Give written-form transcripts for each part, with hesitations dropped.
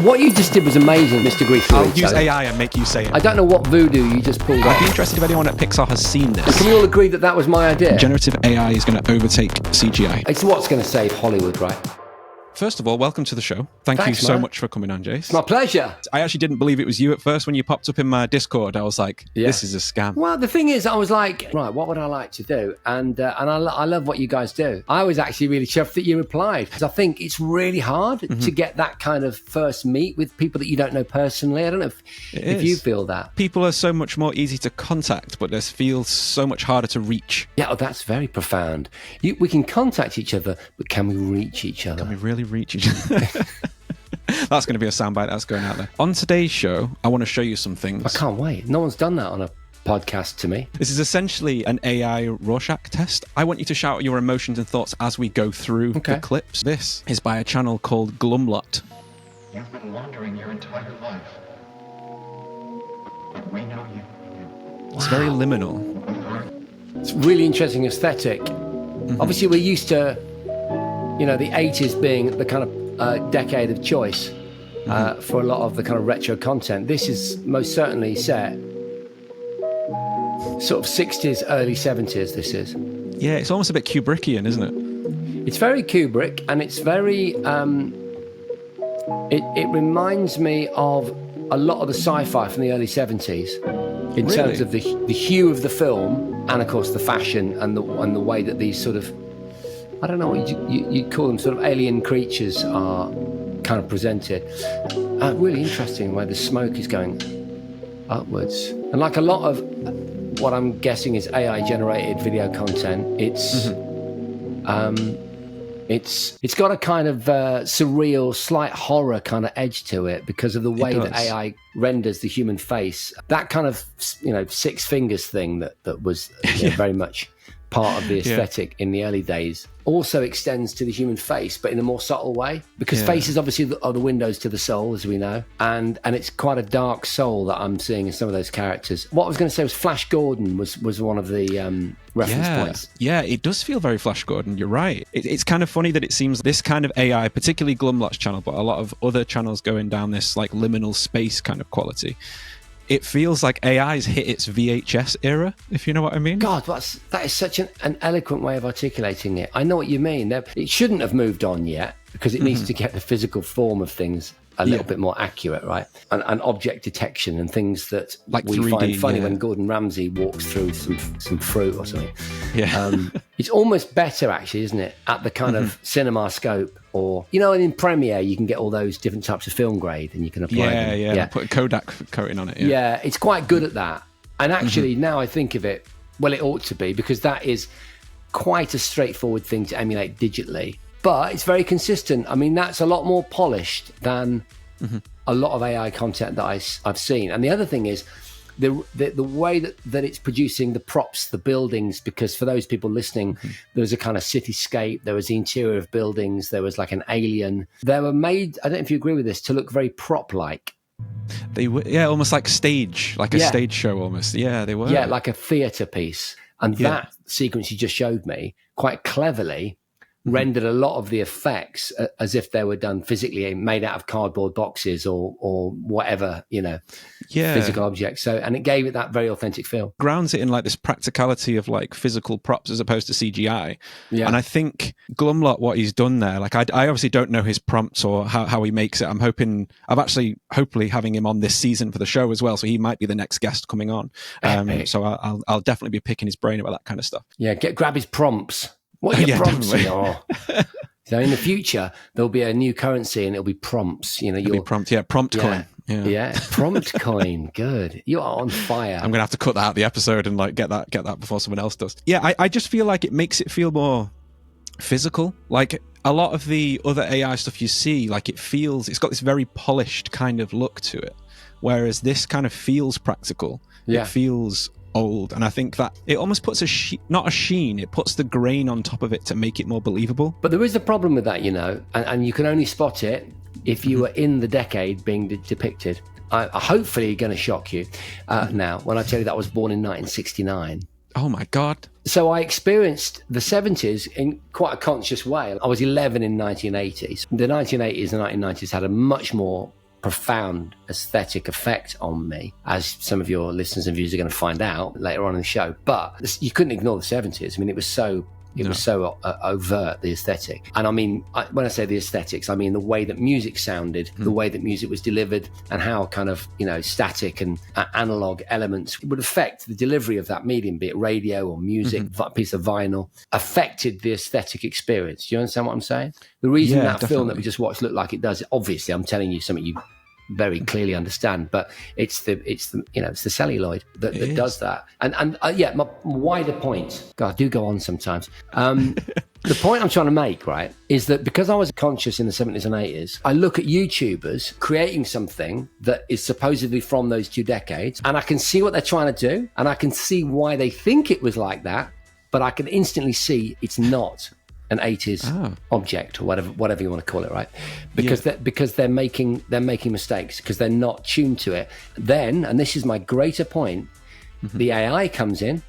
What you just did was amazing, Mr. Greasy. I'll use AI and make you say it. I don't know what voodoo you just pulled I'd off. be interested if anyone at Pixar has seen this. Can we all agree that that was my idea? Generative AI is going to overtake CGI. It's what's going to save Hollywood, right? First of all, welcome to the show. Thanks, you so much for coming on, Jace. It's my pleasure. I actually didn't believe it was you at first when you popped up in my Discord. I was like, this is a scam. Well, the thing is, I was like, right, what would I like to do? And I love what you guys do. I was actually really chuffed that you replied, because I think it's really hard to get that kind of first meet with people that you don't know personally. I don't know if you feel that. People are so much more easy to contact, but this feels so much harder to reach. Yeah, oh, that's very profound. We can contact each other, but can we reach each other? Can we really reach each other? That's going to be a soundbite that's going out there. On today's show, I want to show you some things. I can't wait. No one's done that on a podcast to me. This is essentially an AI Rorschach test. I want you to shout your emotions and thoughts as we go through the clips. This is by a channel called Glumlot. You've been wandering your entire life, but we know you. It's very liminal. It's really interesting aesthetic. Obviously, we're used to, the 80s being the kind of decade of choice for a lot of the kind of retro content. This is most certainly set sort of 60s, early 70s, this is. Yeah, it's almost a bit Kubrickian, isn't it? It's very Kubrick, and it's very... It reminds me of a lot of the sci-fi from the early 70s in terms of the hue of the film, and of course the fashion and the way that these sort of, I don't know what you'd call them, sort of alien creatures are kind of presented. Really interesting where the smoke is going upwards. And like a lot of what I'm guessing is AI generated video content, it's got a kind of surreal, slight horror kind of edge to it because of the way that AI renders the human face. That kind of, six fingers thing that was very much part of the aesthetic in the early days also extends to the human face, but in a more subtle way, because faces obviously are the windows to the soul, as we know, and it's quite a dark soul that I'm seeing in some of those characters. What I was going to say was Flash Gordon was one of the reference points. Yeah, it does feel very Flash Gordon, you're right. It's kind of funny that it seems this kind of AI, particularly Glumlot's channel, but a lot of other channels going down this like liminal space kind of quality. It feels like AI's hit its VHS era, if you know what I mean. God, that is such an eloquent way of articulating it. I know what you mean. It shouldn't have moved on yet because it needs to get the physical form of things a little bit more accurate, right? And object detection and things that like we 3D, find funny when Gordon Ramsay walks through some fruit or something. Yeah. It's almost better, actually, isn't it, at the kind of cinema scope, or, and in Premiere, you can get all those different types of film grade and you can apply them. Yeah. Put a Kodak coating on it. Yeah, it's quite good at that. And actually, now I think of it, well, it ought to be, because that is quite a straightforward thing to emulate digitally. But it's very consistent. I mean, that's a lot more polished than a lot of AI content that I've seen. And the other thing is the way that it's producing the props, the buildings, because for those people listening, there was a kind of cityscape, there was the interior of buildings, there was like an alien. They were made, I don't know if you agree with this, to look very prop-like. They were, almost like stage, like a stage show almost. Yeah, they were. Yeah, like a theatre piece. And that sequence you just showed me, quite cleverly, rendered a lot of the effects as if they were done physically, made out of cardboard boxes or whatever, physical objects. So, and it gave it that very authentic feel. Grounds it in like this practicality of like physical props as opposed to CGI. Yeah. And I think Glumlot, what he's done there, like I obviously don't know his prompts or how he makes it. I'm hopefully having him on this season for the show as well. So he might be the next guest coming on. So I'll definitely be picking his brain about that kind of stuff. Yeah, grab his prompts. What are your prompts? So in the future, there'll be a new currency and it'll be prompts. It'll be prompt coin. Yeah, prompt coin. Good. You are on fire. I'm going to have to cut that out of the episode and like get that before someone else does. Yeah, I just feel like it makes it feel more physical. Like a lot of the other AI stuff you see, like it's got this very polished kind of look to it. Whereas this kind of feels practical. Yeah. It feels old, and I think that it almost puts not a sheen, it puts the grain on top of it to make it more believable. But there is a problem with that, and you can only spot it if you were in the decade being depicted. I hopefully going to shock you now when I tell you that I was born in 1969. Oh my God. So I experienced the 70s in quite a conscious way. I was 11 in 1980s. The 1980s and 1990s had a much more profound aesthetic effect on me, as some of your listeners and viewers are going to find out later on in the show. But you couldn't ignore the 70s. I mean, it was so overt, the aesthetic. And I mean, when I say the aesthetics, I mean the way that music sounded, the way that music was delivered, and how kind of, static and analog elements would affect the delivery of that medium, be it radio or music, a piece of vinyl, affected the aesthetic experience. Do you understand what I'm saying? The reason that definitely. film that we just watched looked like it does, obviously, I'm telling you something you very clearly understand, but it's the celluloid that does that. And my wider point, God, I do go on sometimes. The point I'm trying to make, right, is that because I was conscious in the 70s and 80s, I look at YouTubers creating something that is supposedly from those 2 decades, and I can see what they're trying to do, and I can see why they think it was like that, but I can instantly see it's not an 80s object, or whatever you want to call it, right? Because they're making mistakes, because they're not tuned to it. Then, and this is my greater point, the AI comes in,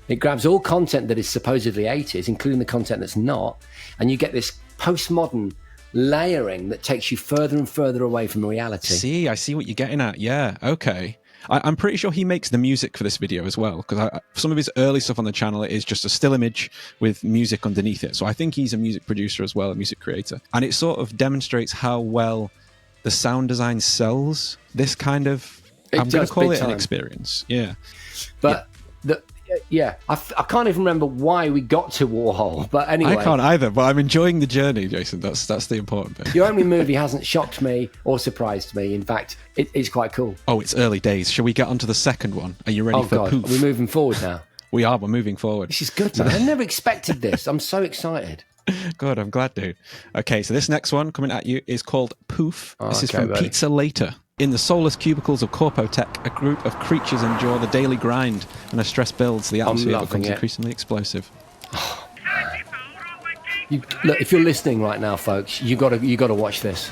it grabs all content that is supposedly 80s, including the content that's not, and you get this postmodern layering that takes you further and further away from reality. I see what you're getting at. Yeah, okay. I'm pretty sure he makes the music for this video as well, because some of his early stuff on the channel is just a still image with music underneath it. So I think he's a music producer as well, a music creator. And it sort of demonstrates how well the sound design sells this kind of, I'm going to call it an experience. Yeah. But I can't even remember why we got to Warhol, but anyway. I can't either, but I'm enjoying the journey, Jason. That's the important thing. Your only movie hasn't shocked me or surprised me. In fact, it's quite cool. Oh, it's early days. Shall we get onto the second one? Are you ready for Poof? Are we moving forward now? We're moving forward. This is good, man. I never expected this. I'm so excited. Good, I'm glad to. Okay, so this next one coming at you is called Poof. This is from buddy. Pizza Later. In the soulless cubicles of Corpotech, a group of creatures endure the daily grind, and as stress builds, the atmosphere becomes increasingly explosive. Look, if you're listening right now, folks, you got to watch this.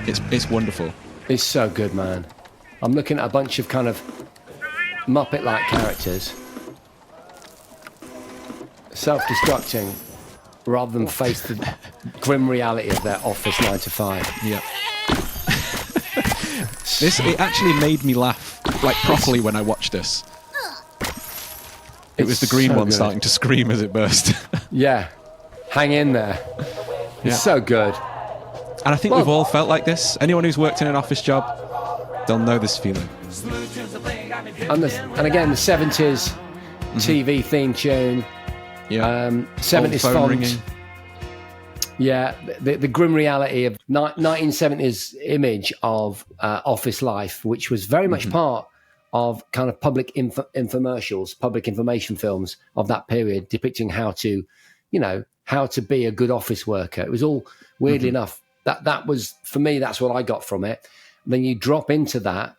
It's wonderful. It's so good, man. I'm looking at a bunch of kind of Muppet-like characters self-destructing rather than face the grim reality of their office 9 to 5. Yeah. It actually made me laugh, like, properly when I watched this. It was the green one starting to scream as it burst. Yeah. Hang in there. It's so good. And I think we've all felt like this. Anyone who's worked in an office job, they'll know this feeling. And again, the 70s TV theme tune. Yeah. 70s phone font. ringing. Yeah, the grim reality of 1970s image of office life, which was very much part of kind of public infomercials, public information films of that period, depicting how to be a good office worker. It was all, weirdly enough, that was, for me, that's what I got from it. Then you drop into that,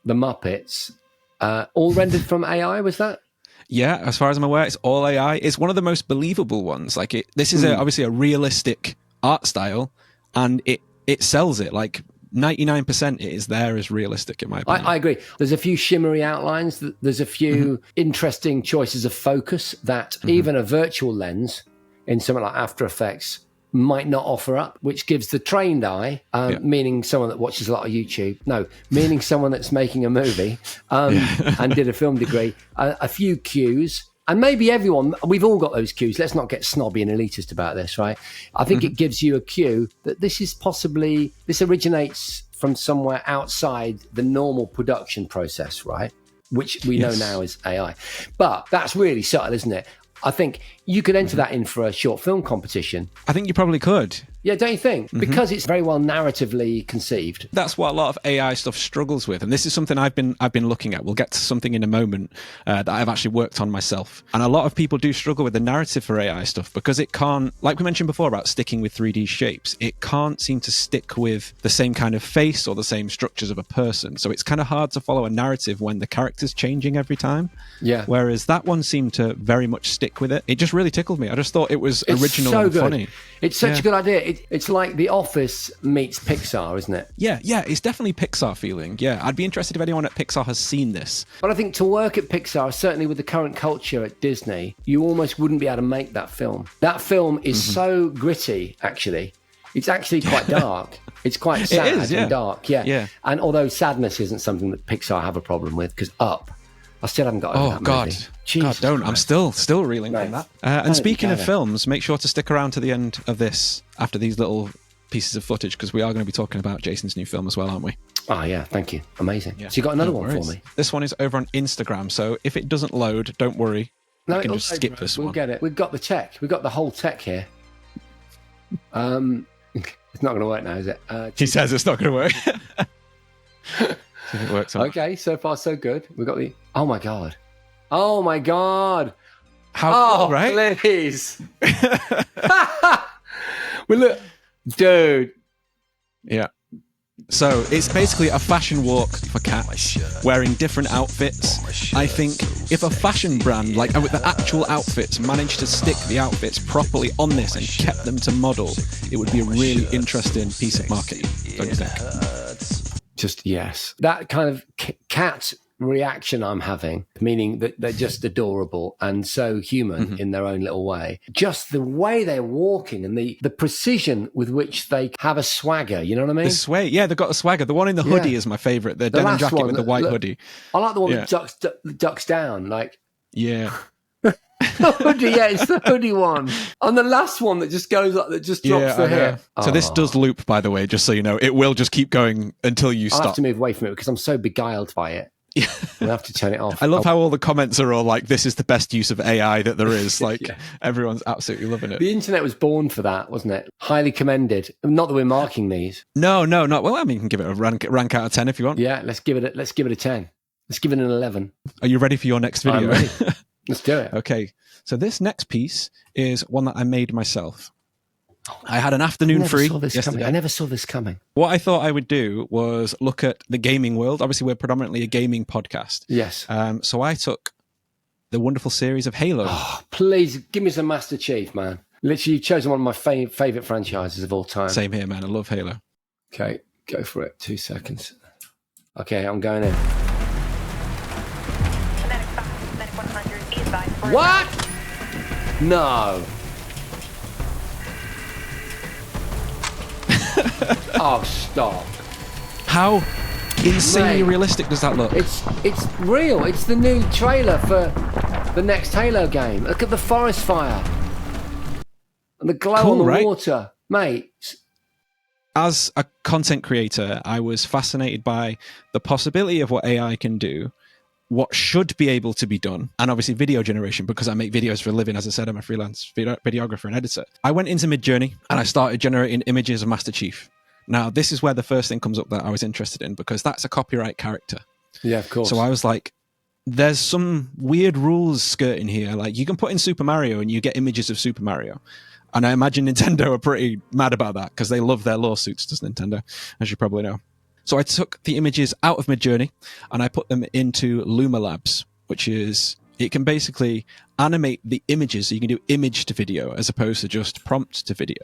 the Muppets, all rendered from AI, was that? Yeah, as far as I'm aware, it's all AI. It's one of the most believable ones. Like, this is obviously a realistic art style, and it sells it. Like, 99% it is there as realistic, in my opinion. I agree. There's a few shimmery outlines. There's a few interesting choices of focus that even a virtual lens in something like After Effects might not offer up, which gives the trained eye, meaning someone that watches a lot of YouTube, meaning someone that's making a movie and did a film degree, a few cues. And maybe we've all got those cues. Let's not get snobby and elitist about this, right? I think it gives you a cue that this originates from somewhere outside the normal production process, right? Which we know now is AI. But that's really subtle, isn't it? I think you could enter that in for a short film competition. I think you probably could. Yeah, don't you think? Because it's very well narratively conceived. That's what a lot of AI stuff struggles with, and this is something I've been looking at. We'll get to something in a moment that I've actually worked on myself. And a lot of people do struggle with the narrative for AI stuff because it can't, like we mentioned before about sticking with 3D shapes, it can't seem to stick with the same kind of face or the same structures of a person. So it's kind of hard to follow a narrative when the character's changing every time. Yeah. Whereas that one seemed to very much stick with it. It just really tickled me. I just thought it was original and funny. It's such a good idea. It's like The Office meets Pixar, isn't it? Yeah, it's definitely Pixar feeling. Yeah, I'd be interested if anyone at Pixar has seen this. But I think to work at Pixar, certainly with the current culture at Disney, you almost wouldn't be able to make that film. That film is so gritty, actually. It's actually quite dark. It's quite sad is, yeah. and dark. Yeah. Yeah. And although sadness isn't something that Pixar have a problem with, because Up, I still haven't got over that God. movie. God, Jesus don't. I'm Christ. still reeling from Mate, that. And speaking of together. films, make sure to stick around to the end of this after these little pieces of footage, because we are going to be talking about Jason's new film as well, aren't we? Oh, yeah. Thank you. Amazing. Yeah. So you got another No one worries. for me? This one is over on Instagram, so if it doesn't load, don't worry. No, You can it'll just load, skip bro. this We'll one. get it. We've got the tech. We've got the whole tech here. It's not going to work now, is it? He says it's not going to work. See if it works. Okay, so far so good. We've got the... Oh, my God. Oh, my God. How Oh, cool, right? please. Well, look. Dude. Yeah. So it's basically a fashion walk for cats, wearing different outfits. I think if a fashion brand, like with the actual outfits, managed to stick the outfits properly on this and kept them to model, it would be a really interesting piece of marketing, don't you think? Just yes. That kind of cat reaction I'm having, meaning that they're just adorable and so human in their own little way. Just the way they're walking and the precision with which they have a swagger, you know what I mean? The sway, yeah, they've got a swagger. The one in the hoodie is my favourite. The denim last jacket one, with the white look, hoodie. I like the one Yeah. that ducks down, like... Yeah. The hoodie, yeah, it's the hoodie one. And the last one that just goes up, that just drops the I know. hip. So this Oh. does loop, by the way, just so you know. It will just keep going until you I'll have stop. to move away from it because I'm so beguiled by it. Yeah. I'll have to turn it off. I love how all the comments are all like, this is the best use of AI that there is. Like, Yeah. everyone's absolutely loving it. The internet was born for that, wasn't it? Highly commended. Not that we're marking these. No, not. Well, I mean, you can give it a rank out of 10 if you want. Yeah, let's give it a 10. Let's give it an 11. Are you ready for your next video? I'm ready. Let's do it. Okay. So this next piece is one that I made myself. I had an afternoon free yesterday. I never saw this coming. What I thought I would do was look at the gaming world. Obviously, we're predominantly a gaming podcast. Yes. So I took the wonderful series of Halo. Oh, please give me some Master Chief, man. Literally, you've chosen one of my favourite franchises of all time. Same here, man. I love Halo. Okay, go for it. 2 seconds. Okay, I'm going in. Kinetic 5, Kinetic 100, be advised for What? No. Oh, stop. How insanely Mate. realistic does that look? It's real. It's the new trailer for the next Halo game. Look at the forest fire. And the glow Cool, on the right? water. Mate. As a content creator, I was fascinated by the possibility of what AI can do, what should be able to be done, and obviously video generation, because I make videos for a living. As I said, I'm a freelance videographer and editor. I went into Midjourney and I started generating images of Master Chief. Now, this is where the first thing comes up that I was interested in, because that's a copyright character. Yeah, of course. So I was like, there's some weird rules skirting here. Like, you can put in Super Mario and you get images of Super Mario. And I imagine Nintendo are pretty mad about that because they love their lawsuits, does Nintendo, as you probably know. So I took the images out of Midjourney and I put them into lumalabs, which is, it can basically animate the images. So you can do image to video as opposed to just prompt to video.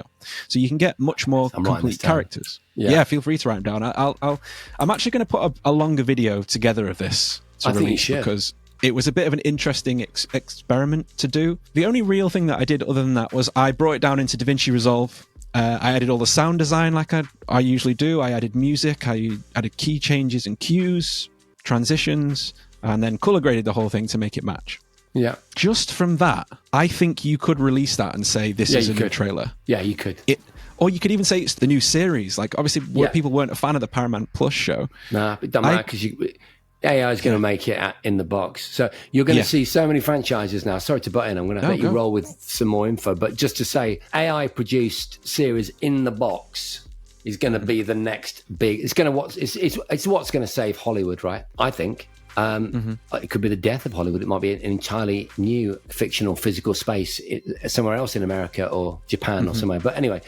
So you can get much more I'm writing complete this down. characters. Yeah. Yeah, feel free to write them down. I'm actually going to put a longer video together of this to I think you release should. because it was a bit of an interesting experiment to do. The only real thing that I did other than that was I brought it down into DaVinci Resolve. I added all the sound design like I usually do. I added music. I added key changes and cues, transitions, and then color graded the whole thing to make it match. Yeah. Just from that, I think you could release that and say this is a new trailer. Yeah, you could. Or you could even say it's the new series. Like, obviously, people weren't a fan of the Paramount Plus show. Nah, it doesn't matter because AI is going to make it in the box. So you're going to see so many franchises now. Sorry to butt in. I'm going to let you roll with some more info. But just to say, AI-produced series in the box is going to be the next big... It's what's going to save Hollywood, right? I think. It could be the death of Hollywood. It might be an entirely new fictional physical space somewhere else in America or Japan or somewhere. But anyway...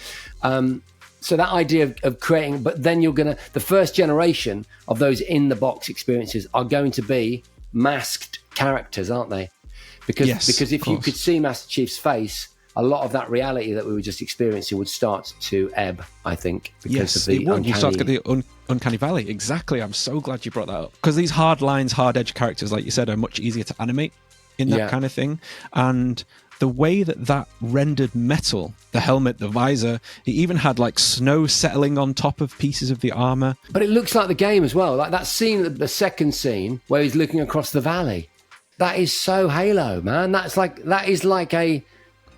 so that idea of creating, but then the first generation of those in the box experiences are going to be masked characters, aren't they? Because if you could see Master Chief's face, a lot of that reality that we were just experiencing would start to ebb, I think, because of the uncanny... You start to get the uncanny valley. Exactly. I'm so glad you brought that up. Because these hard lines, hard edge characters, like you said, are much easier to animate in that kind of thing. And the way that rendered metal, the helmet, the visor, it even had like snow settling on top of pieces of the armor. But it looks like the game as well. Like that scene, the second scene where he's looking across the valley. That is so Halo, man. That is like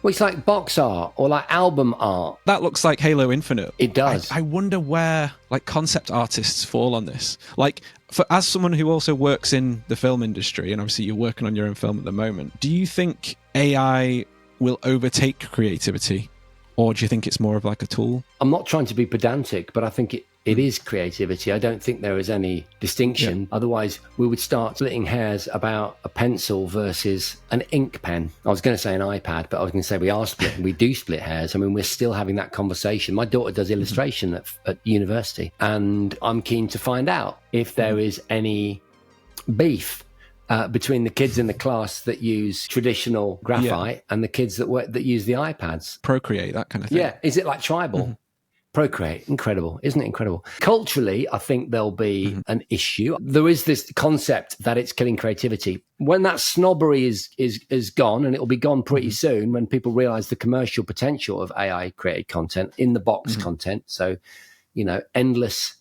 it's like box art or like album art. That looks like Halo Infinite. It does. I wonder where like concept artists fall on this. Like, as someone who also works in the film industry, and obviously you're working on your own film at the moment, do you think AI will overtake creativity, or do you think it's more of like a tool? I'm not trying to be pedantic, but I think it is creativity. I don't think there is any distinction. Yeah. Otherwise, we would start splitting hairs about a pencil versus an ink pen. I was going to say an iPad, but I was going to say we do split hairs. I mean, we're still having that conversation. My daughter does illustration at university, and I'm keen to find out if there is any beef between the kids in the class that use traditional graphite and the kids that use the iPads. Procreate, that kind of thing. Yeah. Is it like tribal? Procreate, incredible, isn't it incredible? Culturally, I think there'll be an issue. There is this concept that it's killing creativity. When that snobbery is gone, and it'll be gone pretty soon, when people realize the commercial potential of AI created content, in the box content. So, endless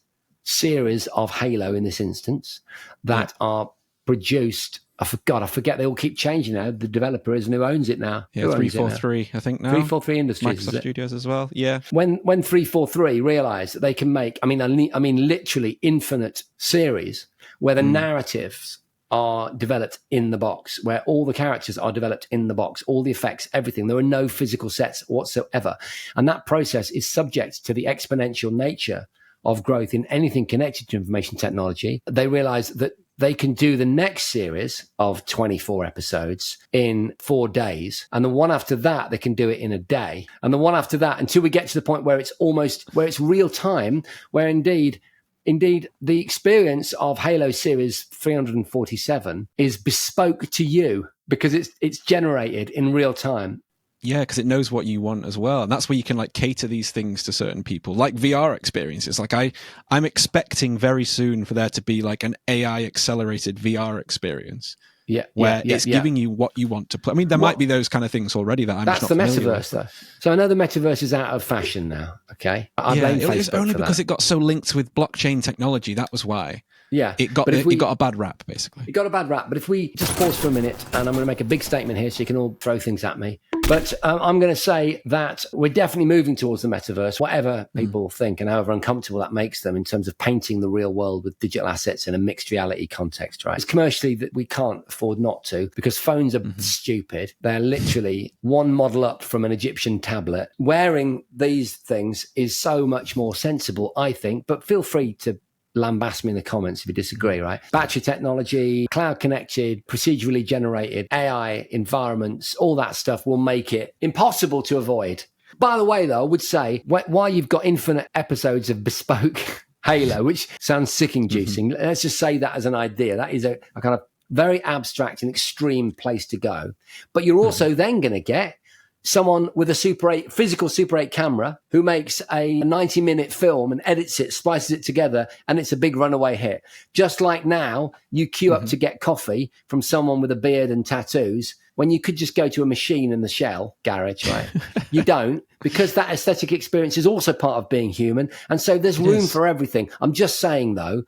series of Halo in this instance that are produced. I forget. They all keep changing now. The developer is and who owns it now. Yeah, 343, I think now. 343 Industries. Microsoft Studios as well. Yeah. When 343 realised that they can make, I mean, literally infinite series where the narratives are developed in the box, where all the characters are developed in the box, all the effects, everything. There are no physical sets whatsoever, and that process is subject to the exponential nature of growth in anything connected to information technology. They realised that they can do the next series of 24 episodes in 4 days. And the one after that, they can do it in a day. And the one after that, until we get to the point where it's real time, where indeed, the experience of Halo Series 347 is bespoke to you because it's generated in real time. Yeah, because it knows what you want as well. And that's where you can like cater these things to certain people, like VR experiences. Like I'm expecting very soon for there to be like an AI accelerated VR experience. Yeah, where it's giving you what you want to play. I mean, there might be those kind of things already that I'm just not familiar with. That's the metaverse, though. So I know the metaverse is out of fashion now, okay? I blame Facebook it's only for because that. it got so linked with blockchain technology. That was why. Yeah. It got a bad rap, basically. It got a bad rap, but if we just pause for a minute, and I'm going to make a big statement here so you can all throw things at me. But I'm going to say that we're definitely moving towards the metaverse, whatever people think and however uncomfortable that makes them in terms of painting the real world with digital assets in a mixed reality context, right? It's commercially that we can't afford not to, because phones are stupid. They're literally one model up from an Egyptian tablet. Wearing these things is so much more sensible, I think, but feel free to lambast me in the comments if you disagree, right? Battery technology, cloud connected, procedurally generated, AI environments, all that stuff will make it impossible to avoid. By the way, though, I would say, while you've got infinite episodes of bespoke Halo, which sounds sick-inducing, let's just say that as an idea. That is a kind of very abstract and extreme place to go. But you're also then going to get someone with a physical Super 8 camera who makes a 90-minute film and edits it, splices it together, and it's a big runaway hit. Just like now, you queue up to get coffee from someone with a beard and tattoos when you could just go to a machine in the Shell garage, right? You don't, because that aesthetic experience is also part of being human. And so there's room for everything. I'm just saying, though,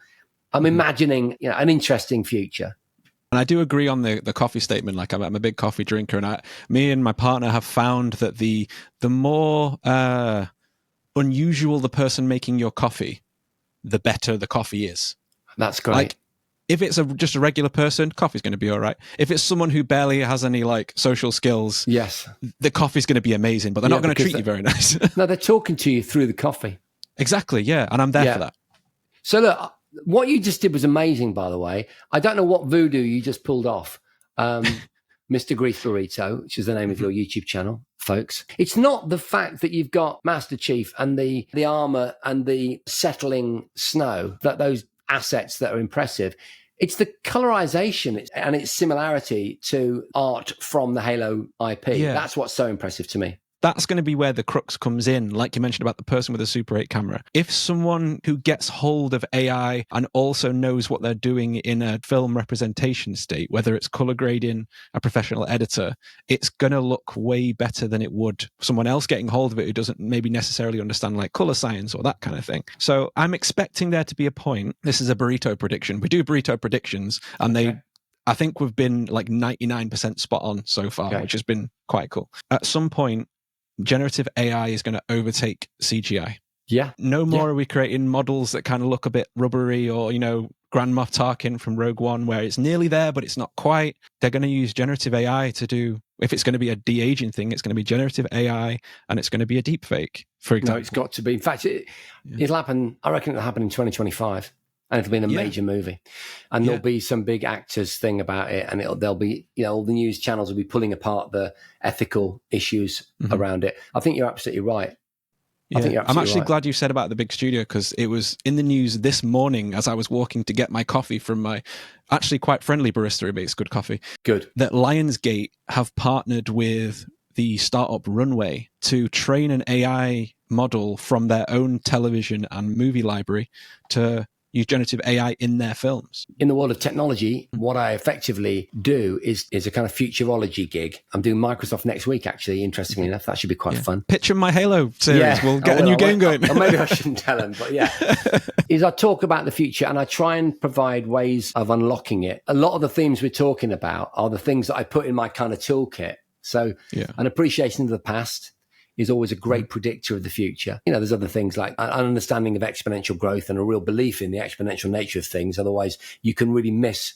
I'm imagining an interesting future. And I do agree on the coffee statement. Like I'm a big coffee drinker, and me and my partner have found that the more unusual the person making your coffee, the better the coffee is. That's great. Like if it's just a regular person, coffee's going to be all right. If it's someone who barely has any like social skills, yes, the coffee's going to be amazing, but they're not going to treat you very nice. No, they're talking to you through the coffee. Exactly. Yeah, and I'm there for that. So look. What you just did was amazing, by the way. I don't know what voodoo you just pulled off, Mr. Grief Burrito, which is the name of your YouTube channel, folks. It's not the fact that you've got Master Chief and the armor and the settling snow, that those assets that are impressive. It's the colorization and its similarity to art from the Halo IP. Yeah. That's what's so impressive to me. that's going to be where the crux comes in, like you mentioned about the person with a Super 8 camera. If someone who gets hold of AI and also knows what they're doing in a film representation state, whether it's color grading, a professional editor, it's going to look way better than it would someone else getting hold of it who doesn't maybe necessarily understand like color science or that kind of thing. So I'm expecting there to be a point. This is a burrito prediction. We do burrito predictions, and I think we've been like 99% spot on so far, which has been quite cool. At some point, generative AI is going to overtake CGI. Yeah. No more are we creating models that kind of look a bit rubbery or, Grand Moff Tarkin from Rogue One, where it's nearly there, but it's not quite. They're going to use generative AI to do, if it's going to be a de-aging thing, it's going to be generative AI and it's going to be a deep fake, for example. No, it's got to be. In fact, it'll happen, I reckon it'll happen in 2025. And it'll be in a major movie, and there'll be some big actors thing about it, and there'll be, all the news channels will be pulling apart the ethical issues around it. I think you're absolutely right. Yeah. I'm actually glad you said about the big studio, because it was in the news this morning as I was walking to get my coffee from my actually quite friendly barista who makes good coffee. Good. That Lionsgate have partnered with the startup Runway to train an AI model from their own television and movie library to use generative AI in their films. In the world of technology, what I effectively do is a kind of futurology gig. I'm doing Microsoft next week, actually, interestingly enough. That should be quite fun. Pitch in my Halo series. We'll get a new game going. Or maybe I shouldn't tell them, but is I talk about the future and I try and provide ways of unlocking it. A lot of the themes we're talking about are the things that I put in my kind of toolkit. So an appreciation of the past is always a great predictor of the future. There's other things like an understanding of exponential growth and a real belief in the exponential nature of things. Otherwise, you can really miss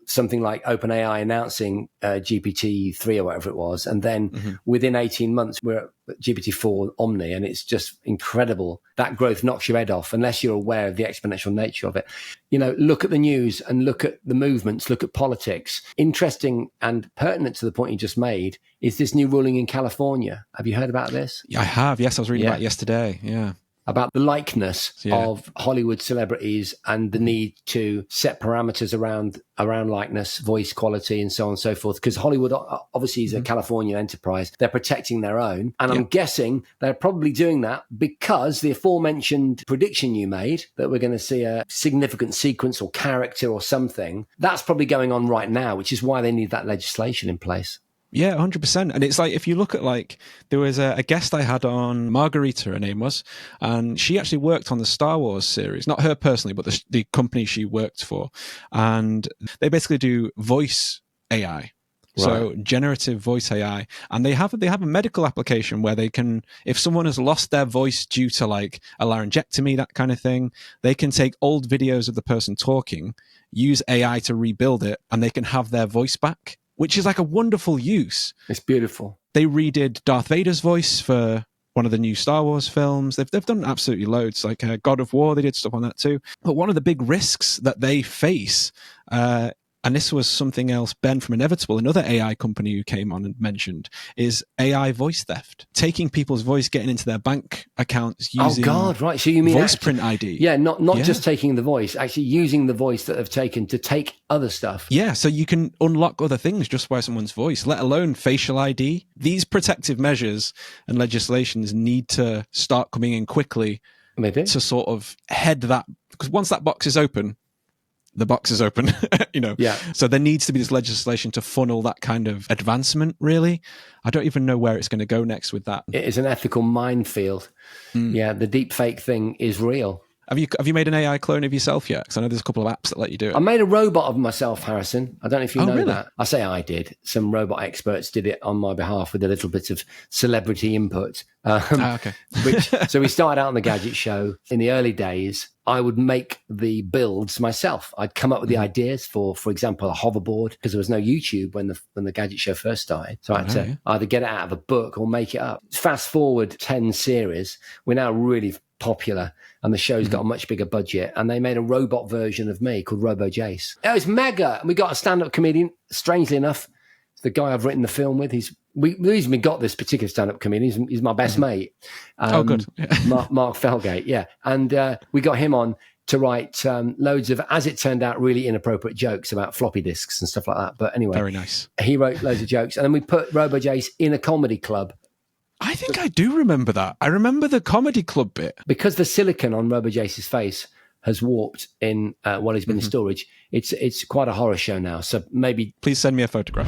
something like OpenAI announcing GPT-3 or whatever it was. And then within 18 months, we're at GPT-4 Omni, and it's just incredible. That growth knocks your head off unless you're aware of the exponential nature of it. Look at the news and look at the movements, look at politics. Interesting and pertinent to the point you just made is this new ruling in California. Have you heard about this? Yeah, I have. Yes, I was reading about it yesterday. Yeah. About the likeness of Hollywood celebrities and the need to set parameters around likeness, voice quality, and so on and so forth. Because Hollywood obviously is a Californian enterprise. They're protecting their own. And I'm guessing they're probably doing that because the aforementioned prediction you made that we're going to see a significant sequence or character or something, that's probably going on right now, which is why they need that legislation in place. Yeah, 100%. And it's like, if you look at there was a guest I had on, Margarita, her name was, and she actually worked on the Star Wars series, not her personally, but the company she worked for. And they basically do voice AI. So generative voice AI, and they have a medical application where they can, if someone has lost their voice due to like a laryngectomy, that kind of thing, they can take old videos of the person talking, use AI to rebuild it, and they can have their voice back, which is like a wonderful use. It's beautiful. They redid Darth Vader's voice for one of the new Star Wars films. They've done absolutely loads, like God of War, they did stuff on that too. But one of the big risks that they face, and this was something else Ben from Inevitable, another AI company who came on and mentioned, is AI voice theft. Taking people's voice, getting into their bank accounts using So you mean voice print ID. Yeah, not just taking the voice, actually using the voice that they've taken to take other stuff. Yeah, so you can unlock other things just by someone's voice, let alone facial ID. These protective measures and legislations need to start coming in quickly to sort of head that, because once that box is open, the box is open, So there needs to be this legislation to funnel that kind of advancement, really. I don't even know where it's going to go next with that. It is an ethical minefield. Yeah, the deep fake thing is real. Have you made an AI clone of yourself yet? Because I know there's a couple of apps that let you do it. I made a robot of myself, Harrison. I don't know if you know that. I say I did. Some robot experts did it on my behalf with a little bit of celebrity input. Okay. So we started out on the Gadget Show. In the early days, I would make the builds myself. I'd come up with the ideas for example, a hoverboard, because there was no YouTube when the Gadget Show first started. So I had to either get it out of a book or make it up. Fast forward 10 series, we're now really popular and the show's got a much bigger budget, and they made a robot version of me called Robo Jace. It was mega. And we got a stand-up comedian, strangely enough, the guy I've written the film with. The reason we got this particular stand-up comedian, he's my best mate. Good. Mark Felgate, and we got him on to write loads of, as it turned out, really inappropriate jokes about floppy disks and stuff like that. But anyway, very nice. He wrote loads of jokes, and then we put Robo Jace in a comedy club I think I do remember that. I remember the comedy club bit. Because the silicon on RoboJace's face has warped in while he's been in storage. It's quite a horror show now. So maybe Please send me a photograph.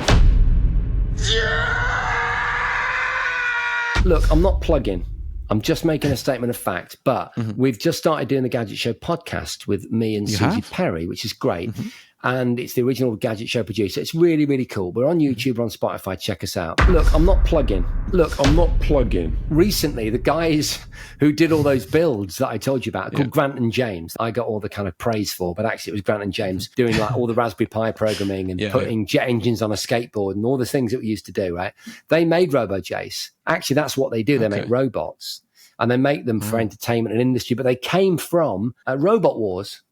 look, I'm not plugging. I'm just making a statement of fact. But we've just started doing the Gadget Show podcast with me and Susie Perry, which is great. And it's the original Gadget Show producer. It's really, really cool. We're on YouTube, we're on Spotify. Check us out. Look, I'm not plugging. Recently, the guys who did all those builds that I told you about, called Grant and James, I got all the kind of praise for, but actually it was Grant and James doing like all the Raspberry Pi programming and putting jet engines on a skateboard and all the things that we used to do, right? They made RoboJace. Actually, that's what they do. They make robots and they make them for entertainment and industry, but they came from Robot Wars.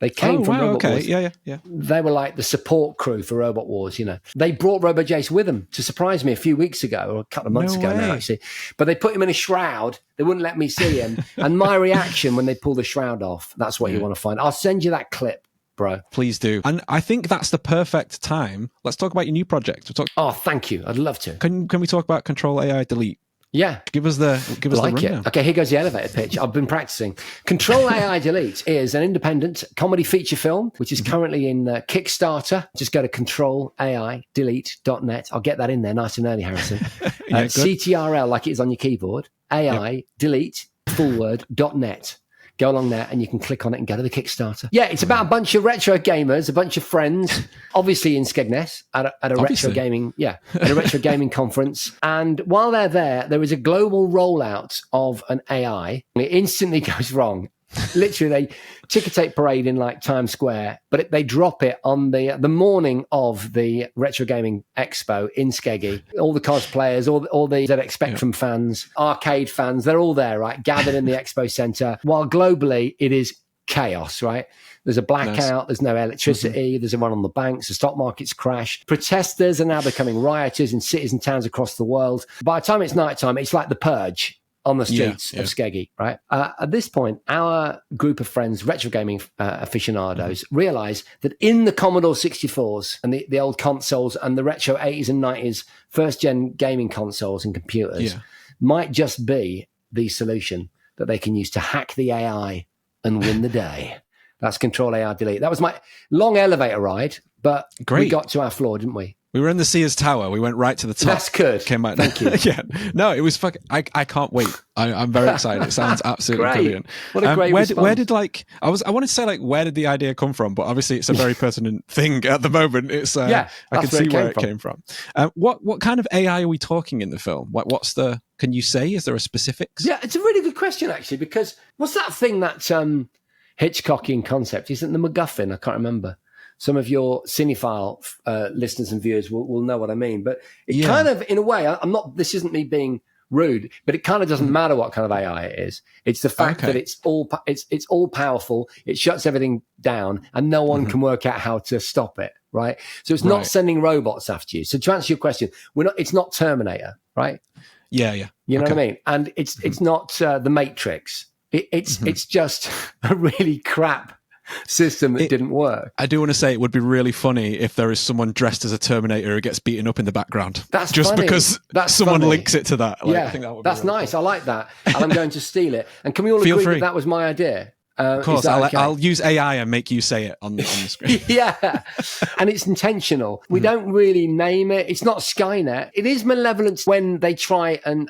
They came from Robot Wars. Yeah. They were like the support crew for Robot Wars, you know. They brought RoboJace with them to surprise me a few weeks ago, or a couple of months ago now, actually. But they put him in a shroud. They wouldn't let me see him. And my reaction when they pulled the shroud off, that's what you want to find. I'll send you that clip, bro. Please do. And I think that's the perfect time. Let's talk about your new project. Oh, thank you. I'd love to. Can we talk about Ctrl AI Delete? Yeah. Give us the rundown. Okay, here goes the elevator pitch. I've been practicing. Ctrl AI Delete is an independent comedy feature film, which is currently in Kickstarter. Just go to ctrlaidelete.net. I'll get that in there nice and early, Harrison. CTRL, like it is on your keyboard. AI Delete, full word, .net. Go along there and you can click on it and go to the Kickstarter. Yeah, it's about a bunch of retro gamers, a bunch of friends, obviously in Skegness at a retro gaming, at a retro gaming conference. And while they're there is a global rollout of an AI. It instantly goes wrong. Literally, they ticker tape parade in like Times Square, but they drop it on the morning of the Retro Gaming Expo in Skeggy. All the cosplayers, all the ZX Spectrum fans, arcade fans, they're all there, right? Gathered in the Expo Centre. While globally, it is chaos, right? There's a blackout, there's no electricity, there's a run on the banks, the stock market's crash. Protesters are now becoming rioters in cities and towns across the world. By the time it's nighttime, it's like the purge on the streets of Skeggy, right? At this point, our group of friends, retro gaming aficionados, realise that in the Commodore 64s and the old consoles and the retro 80s and 90s first-gen gaming consoles and computers might just be the solution that they can use to hack the AI and win the day. That's Ctrl AI Delete. That was my long elevator ride, but we got to our floor, didn't we? We were in the Sears Tower. We went right to the top. That's good. Came out. Thank you. No, it was fucking. I can't wait. I'm very excited. It sounds absolutely brilliant. What a great response. Where did I want to say where did the idea come from? But obviously, it's a very pertinent thing at the moment. It's I can see where it came from. What kind of AI are we talking in the film? What's the? Can you say? Is there a specifics? Yeah, it's a really good question actually, because what's that thing that Hitchcockian concept? Isn't the MacGuffin? I can't remember. Some of your cinephile listeners and viewers will know what I mean. But it kind of, in a way, this isn't me being rude, but it kind of doesn't matter what kind of AI it is. It's the fact that it's all powerful. It shuts everything down and no one can work out how to stop it, right? So it's not sending robots after you. So to answer your question, it's not Terminator, right? Yeah. You know what I mean? And it's not The Matrix. It's just a really crap system that didn't work. I do want to say it would be really funny if there is someone dressed as a Terminator who gets beaten up in the background. That's just funny. because someone links it to that. I think that would be that's really nice. cool. I like that, and I'm going to steal it. And can we all agree that was my idea? Of course, I'll use AI and make you say it on the screen. Yeah, and it's intentional. We don't really name it. It's not Skynet. It is malevolence when they try and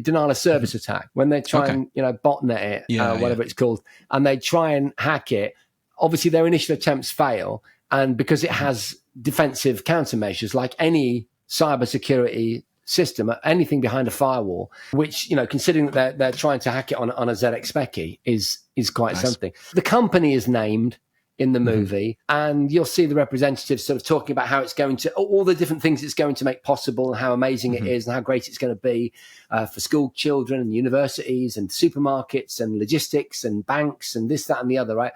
denial of service attack, when they try and botnet it, whatever it's called, and they try and hack it. Obviously, their initial attempts fail, and because it has defensive countermeasures, like any cybersecurity system, anything behind a firewall, which, considering that they're trying to hack it on a ZX Speccy is quite something. The company is named in the movie, and you'll see the representatives sort of talking about how it's going to, all the different things it's going to make possible and how amazing it is and how great it's going to be for school children and universities and supermarkets and logistics and banks and this, that, and the other, right?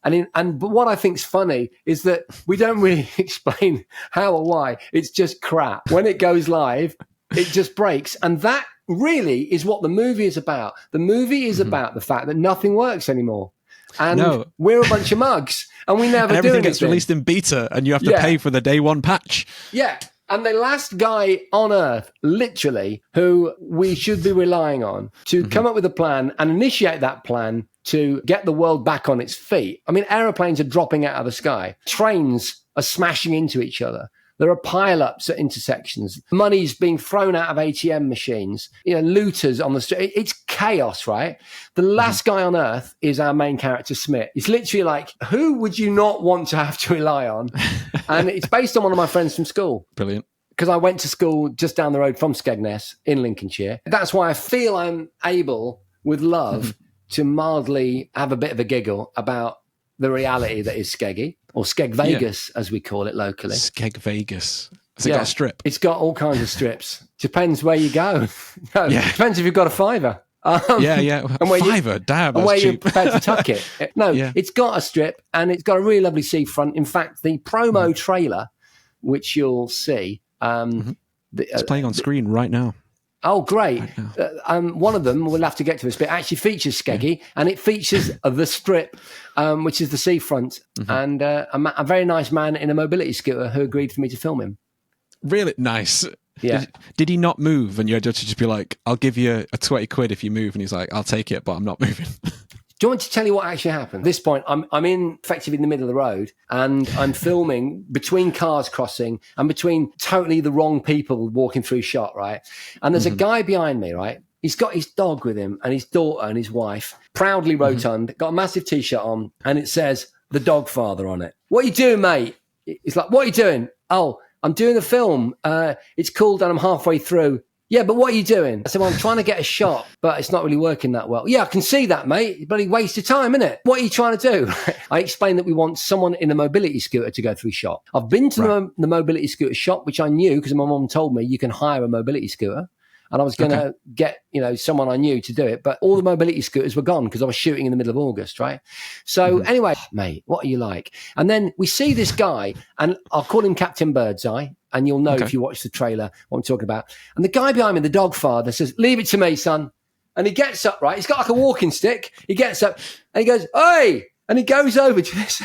But what I think's funny is that we don't really explain how or why. It's just crap. When it goes live, it just breaks. And that really is what the movie is about. The movie is about the fact that nothing works anymore. And we're a bunch of mugs and we never do anything. Everything gets released in beta and you have to pay for the day one patch. Yeah. And the last guy on Earth, literally, who we should be relying on to come up with a plan and initiate that plan to get the world back on its feet. I mean, aeroplanes are dropping out of the sky. Trains are smashing into each other. There are pile-ups at intersections. Money's being thrown out of ATM machines. Looters on the street. It's chaos, right? The last guy on Earth is our main character, Smith. It's literally like, who would you not want to have to rely on? And it's based on one of my friends from school. Brilliant. Because I went to school just down the road from Skegness in Lincolnshire. That's why I feel I'm able, with love, to mildly have a bit of a giggle about the reality that is Skeggy, or Skeg Vegas, as we call it locally. Skeg Vegas. Has it got a strip? It's got all kinds of strips. Depends where you go. Depends if you've got a fiver. And fiver, damn, and where cheap. you're prepared to tuck it. It's got a strip, and it's got a really lovely seafront. In fact, the promo trailer, which you'll see... it's playing on screen right now. Oh, great. Right one of them, we'll have to get to this bit, actually features Skeggy, and it features the strip, which is the seafront, and a very nice man in a mobility scooter who agreed for me to film him. Really nice. Yeah. Did he not move? And you had to just be like, I'll give you a 20 quid if you move. And he's like, I'll take it, but I'm not moving. Do you want to tell you what actually happened? At this point, I'm effectively in the middle of the road, and I'm filming between cars crossing and between totally the wrong people walking through shot, right? And there's a guy behind me, right? He's got his dog with him and his daughter and his wife, proudly rotund, got a massive T-shirt on, and it says, The Dog Father on it. What are you doing, mate? He's like, what are you doing? Oh, I'm doing a film. It's called and I'm halfway through. Yeah, but what are you doing? I said, well, I'm trying to get a shot, but it's not really working that well. Yeah, I can see that, mate. Bloody waste of time, isn't it? What are you trying to do? I explained that we want someone in a mobility scooter to go through shot. I've been to the mobility scooter shop, which I knew because my mum told me you can hire a mobility scooter. And I was going to get, someone I knew to do it. But all the mobility scooters were gone because I was shooting in the middle of August, right? So anyway, mate, what are you like? And then we see this guy, and I'll call him Captain Birdseye. And you'll know if you watch the trailer what I'm talking about. And the guy behind me, the dog father, says, leave it to me, son. And he gets up, right? He's got like a walking stick. He gets up and he goes, hey! And he goes over to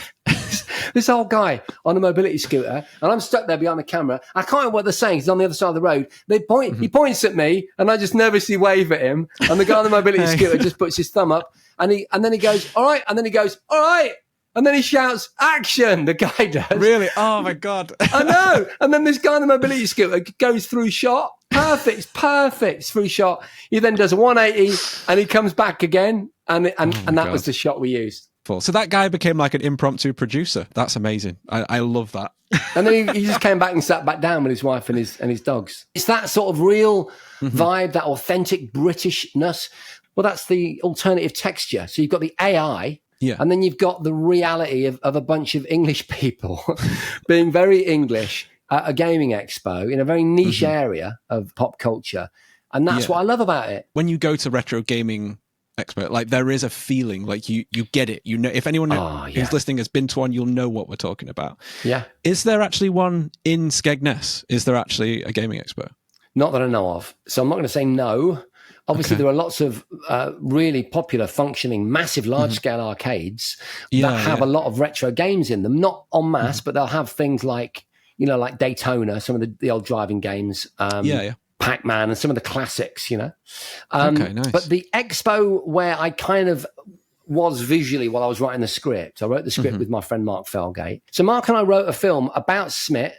this old guy on a mobility scooter. And I'm stuck there behind the camera. I can't remember what they're saying. He's on the other side of the road. He points at me and I just nervously wave at him. And the guy on the mobility scooter just puts his thumb up. And then he goes, all right. And then he goes, all right. And then he shouts, action, the guy does. Really? Oh, my God. I know. And then this guy on the mobility scooter goes through shot. Perfect through shot. He then does a 180 and he comes back again. And that was the shot we used. So that guy became like an impromptu producer. That's amazing. I love that. And then he just came back and sat back down with his wife and his dogs. It's that sort of real vibe, that authentic Britishness. Well, that's the alternative texture. So you've got the AI. Yeah. And then you've got the reality of a bunch of English people being very English at a gaming expo in a very niche area of pop culture. And that's what I love about it. When you go to retro gaming expo, like there is a feeling like you get it. If anyone who's listening has been to one, you'll know what we're talking about. Yeah. Is there actually one in Skegness? Is there actually a gaming expo? Not that I know of. So I'm not going to say no. Obviously, there are lots of really popular, functioning, massive, large-scale arcades that have a lot of retro games in them. Not en masse, but they'll have things like, like Daytona, some of the old driving games, Pac-Man, and some of the classics, Nice. But the expo where I kind of was visually while I was writing the script, I wrote the script with my friend Mark Felgate. So Mark and I wrote a film about Smith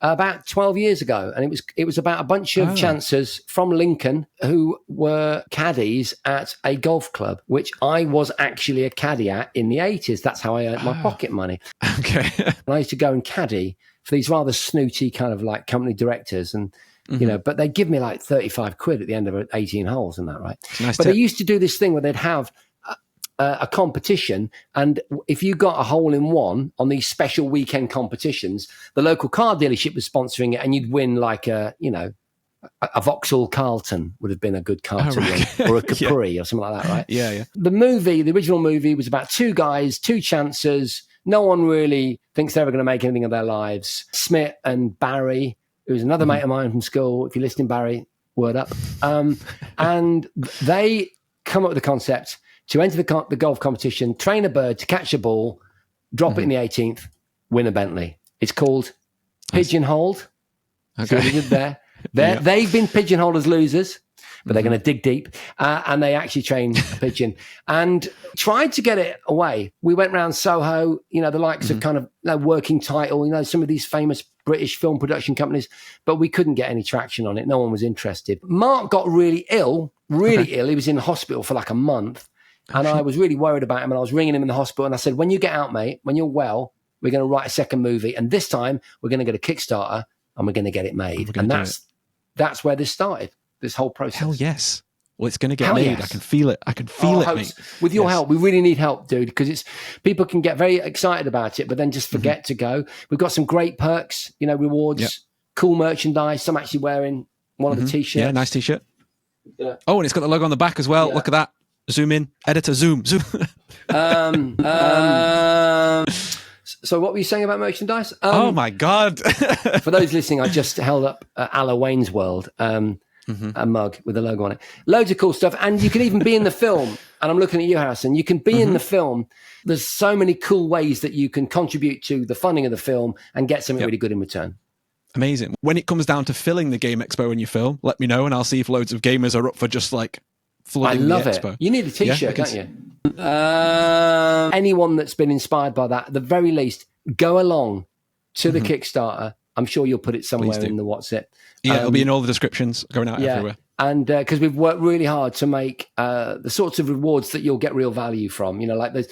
about 12 years ago, and it was about a bunch of chancers from Lincoln who were caddies at a golf club, which I was actually a caddy at in the 80s. That's how I earned my pocket money. Okay. And I used to go and caddy for these rather snooty kind of like company directors, and but they'd give me like 35 quid at the end of 18 holes and that, right? Nice but tip. they used to do this thing where they'd have a competition, and if you got a hole in one on these special weekend competitions, the local car dealership was sponsoring it, and you'd win like a Vauxhall Carlton would have been a good car to win, or a Capri or something like that, right? Yeah. The original movie was about two guys, two chancers. No one really thinks they're ever going to make anything of their lives. Smith and Barry, who was another mate of mine from school. If you're listening, Barry, word up. And they come up with the concept to enter the golf competition, train a bird to catch a ball, drop it in the 18th, win a Bentley. It's called Pigeonholed. Okay. They've been pigeonholed as losers, but they're going to dig deep, and they actually train a pigeon and tried to get it away. We went round Soho, the likes of kind of Working Title, some of these famous British film production companies, but we couldn't get any traction on it. No one was interested. Mark got really ill. He was in the hospital for like a month, and I was really worried about him, and I was ringing him in the hospital, and I said, when you get out, mate, when you're well, we're going to write a second movie, and this time we're going to get a Kickstarter, and we're going to get it made. And that's where this started. This whole process. Hell yes. Well, it's going to get made. Yes. I can feel it. Mate. With your help, we really need help, dude, because people can get very excited about it, but then just forget to go. We've got some great perks, rewards, cool merchandise. I'm actually wearing one of the t-shirts. Yeah, nice t-shirt. Yeah. Oh, and it's got the logo on the back as well. Yeah. Look at that. Zoom in. Editor, zoom. So what were you saying about merchandise? Oh my God. For those listening, I just held up Alla Wayne's World. A mug with a logo on it. Loads of cool stuff. And you can even be in the film. And I'm looking at you, Harrison. You can be in the film. There's so many cool ways that you can contribute to the funding of the film and get something really good in return. Amazing. When it comes down to filling the Game Expo in your film, let me know and I'll see if loads of gamers are up for just like flooding the expo. It. You need a t-shirt, don't you? Anyone that's been inspired by that, at the very least, go along to the Kickstarter. I'm sure you'll put it somewhere in the what's it. Yeah, it'll be in all the descriptions going out everywhere. And because we've worked really hard to make the sorts of rewards that you'll get real value from, like there's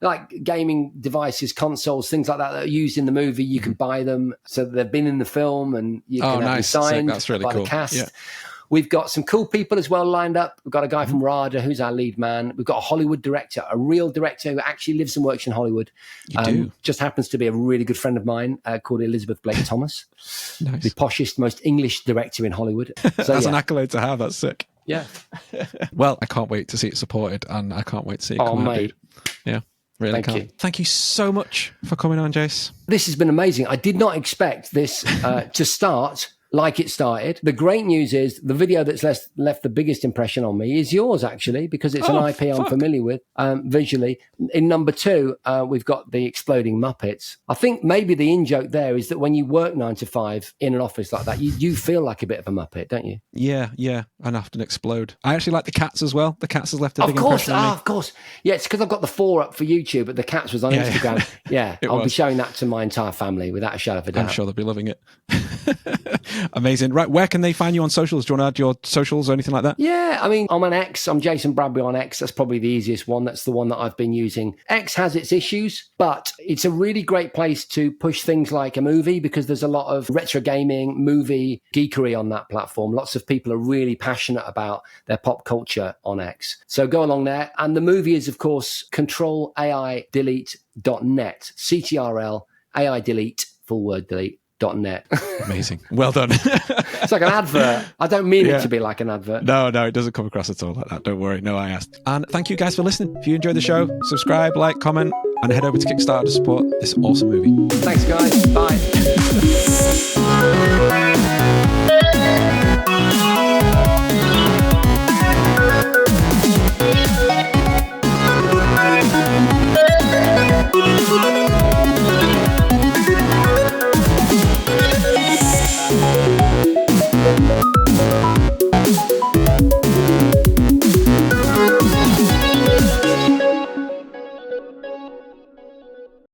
like gaming devices, consoles, things like that are used in the movie. You can buy them, so they've been in the film, and you can have them signed by the cast. Yeah. We've got some cool people as well lined up. We've got a guy from RADA who's our lead man. We've got a Hollywood director, a real director who actually lives and works in Hollywood. Just happens to be a really good friend of mine called Elizabeth Blake Thomas. Nice. The poshest, most English director in Hollywood. So, that's an accolade to have. That's sick. Yeah. Well, I can't wait to see it supported, and I can't wait to see it come out, dude. Yeah. Really Thank you so much for coming on, Jace. This has been amazing. I did not expect this to start like it started. The great news is the video that's left the biggest impression on me is yours, actually, because it's an IP I'm familiar with visually. In number 2, we've got the exploding Muppets. I think maybe the in-joke there is that when you work 9 to 5 in an office like that, you feel like a bit of a Muppet, don't you? Yeah, and often explode. I actually like the cats as well. The cats has left a big impression on me. Of course. Yeah, it's because I've got the 4 up for YouTube, but the cats was on Instagram. Yeah, I'll be showing that to my entire family without a shadow of a doubt. I'm sure they'll be loving it. Amazing. Right, where can they find you on socials? Do you want to add your socials or anything like that? Yeah, I mean, I'm on X. I'm Jason Bradbury on X. That's probably the easiest one. That's the one that I've been using. X has its issues, but it's a really great place to push things like a movie, because there's a lot of retro gaming, movie geekery on that platform. Lots of people are really passionate about their pop culture on X. So go along there. And the movie is, of course, Ctrl AI Delete.net. CTRL AI Delete, full word delete. .net. Amazing. Well done. It's like an advert. I don't mean it to be like an advert. No, it doesn't come across at all like that. Don't worry. No, I asked. And thank you guys for listening. If you enjoyed the show, subscribe, like, comment, and head over to Kickstarter to support this awesome movie. Thanks, guys. Bye.